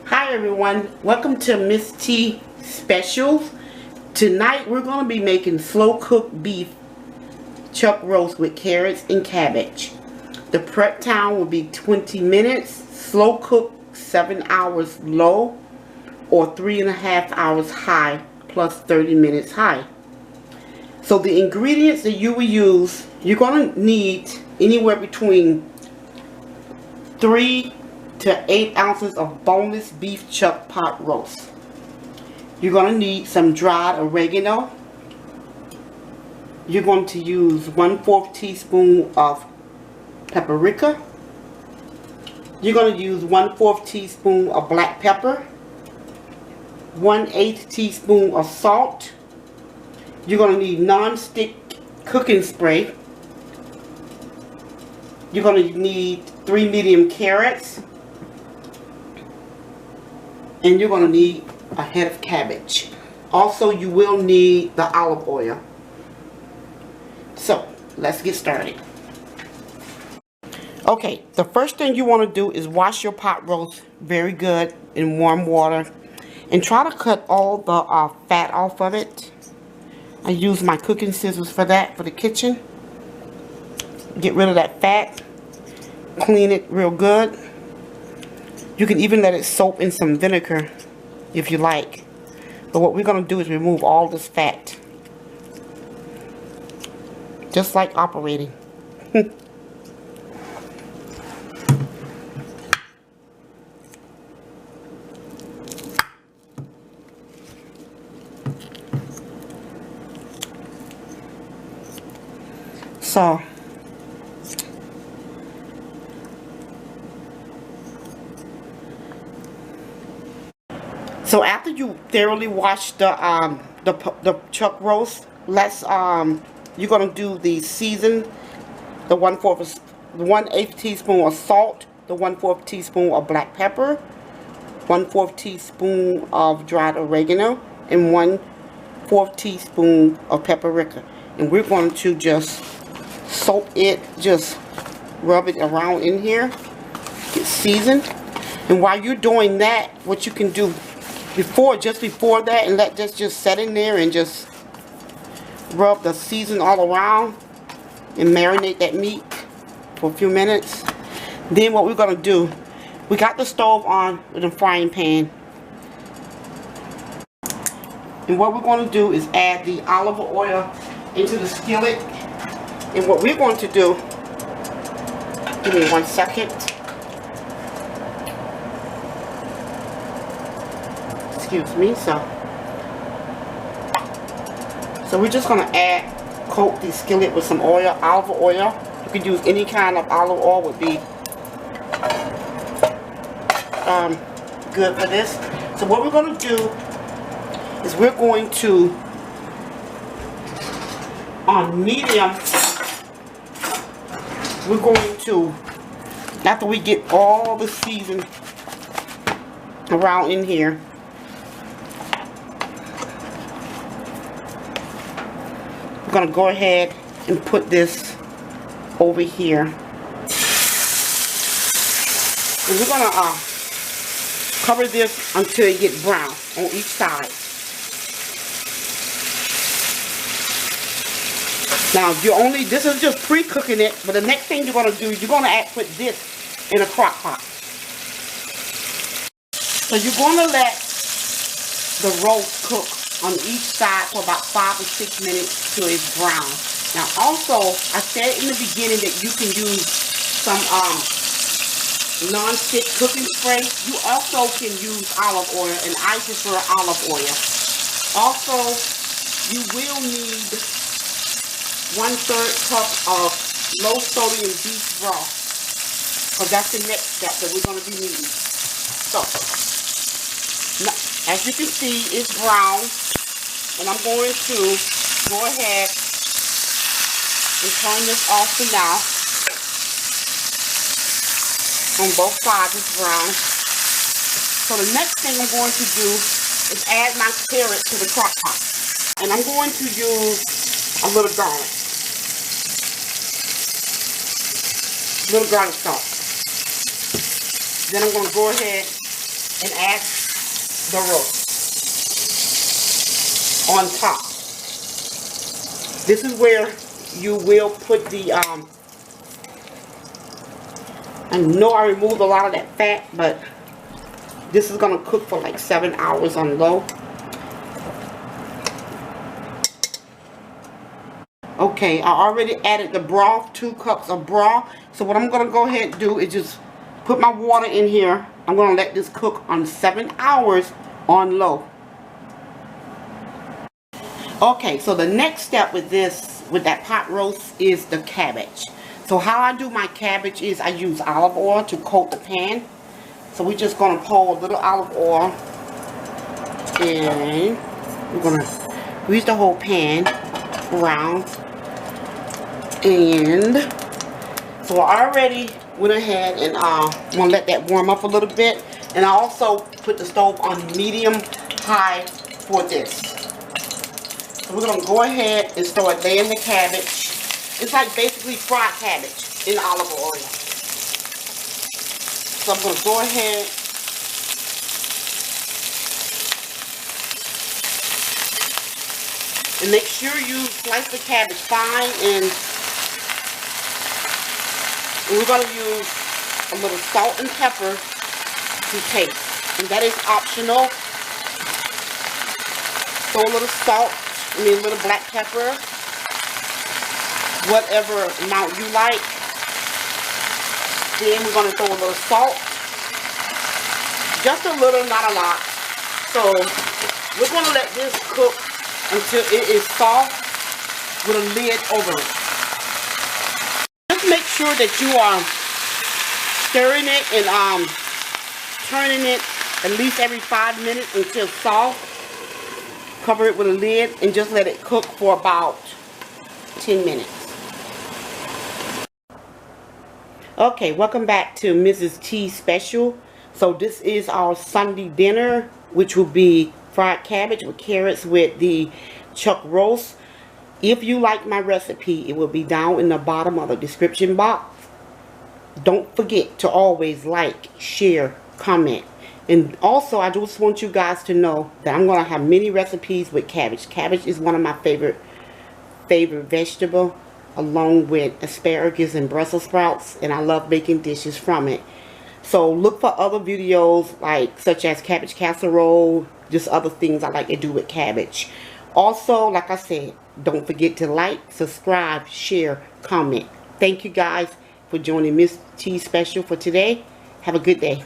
Hi everyone, welcome to Ms.T Specials. Tonight we're going to be making slow cooked beef chuck roast with carrots and cabbage. The prep time will be 20 minutes, slow cook 7 hours low or 3.5 hours high plus 30 minutes high. So the ingredients that you will use, you're going to need anywhere between 3 to 8 ounces of boneless beef chuck pot roast. You're going to need some dried oregano. You're going to use 1/4 teaspoon of paprika. You're going to use 1/4 teaspoon of black pepper, 1/8 teaspoon of salt. You're going to need non-stick cooking spray. You're going to need 3 medium carrots. And you're going to need a head of cabbage. Also, you will need the olive oil. So, let's get started. Okay, the first thing you want to do is wash your pot roast very good in warm water. And try to cut all the fat off of it. I use my cooking scissors for that, for the kitchen. Get rid of that fat. Clean it real good. You can even let it soak in some vinegar if you like. But what we're going to do is remove all this fat. Just like operating. So after you thoroughly wash the chuck roast, you're gonna do the season, the 1/8 teaspoon of salt, the 1/4 teaspoon of black pepper, 1/4 teaspoon of dried oregano, and 1/4 teaspoon of paprika. And we're going to just soak it, just rub it around in here, get seasoned. And while you're doing that, what you can do just before that, and let this just set in there and just rub the season all around and marinate that meat for a few minutes. Then what we're going to do, we got the stove on with a frying pan. And what we're going to do is add the olive oil into the skillet. And what we're going to do, give me 1 second. Excuse me. So we're just going to coat the skillet with some oil, olive oil. You can use any kind of olive oil, would be good for this. So what we're going to do is we're going to, on medium, we're going to, after we get all the season around in here, we're going to go ahead and put this over here. And we're going to cover this until it gets brown on each side. Now, this is just pre-cooking it, but the next thing you're going to do is you're going to put this in a crock pot. So you're going to let the roast cook on each side for about 5 or 6 minutes till it's brown. Now also, I said in the beginning that you can use some non-stick cooking spray. You also can use olive oil, and I prefer olive oil. Also, you will need 1/3 cup of low sodium beef broth, because that's the next step that we're going to be needing. So, as you can see, it's brown, and I'm going to go ahead and turn this off for now. On both sides, it's brown. So the next thing I'm going to do is add my carrot to the crock pot, and I'm going to use a little garlic. Little garlic salt. Then I'm going to go ahead and add the roast on top. This is where you will put the, I know I removed a lot of that fat, but this is going to cook for like 7 hours on low. Okay, I already added the broth, 2 cups of broth. So what I'm going to go ahead and do is just put my water in here. I'm going to let this cook on 7 hours on low. Okay, so the next step with this, with that pot roast, is the cabbage. So how I do my cabbage is I use olive oil to coat the pan. So we're just going to pour a little olive oil, and we're going to grease the whole pan around. And so I already went ahead and I'm going to let that warm up a little bit. And I also put the stove on medium high for this. So we're going to go ahead and start laying the cabbage. It's like basically fried cabbage in olive oil. So I'm going to go ahead and make sure you slice the cabbage fine, and we're going to use a little salt and pepper to taste. And that is optional. Throw a little salt, a little black pepper, whatever amount you like. Then we're going to throw a little salt. Just a little, not a lot. So we're going to let this cook until it is soft with a lid over it. Just make sure that you are stirring it and turning it at least every 5 minutes until soft. Cover it with a lid and just let it cook for about 10 minutes. Okay, welcome back to Mrs. T special. So this is our Sunday dinner, which will be fried cabbage with carrots with the chuck roast. If you like my recipe, it will be down in the bottom of the description box. Don't forget to always like, share, comment. And also, I just want you guys to know that I'm going to have many recipes with cabbage. Cabbage is one of my favorite vegetable, along with asparagus and Brussels sprouts, and I love making dishes from it. So look for other videos like such as cabbage casserole, just other things I like to do with cabbage. Also, like I said, don't forget to like, subscribe, share, comment. Thank you guys for joining Ms. T special for today. Have a good day.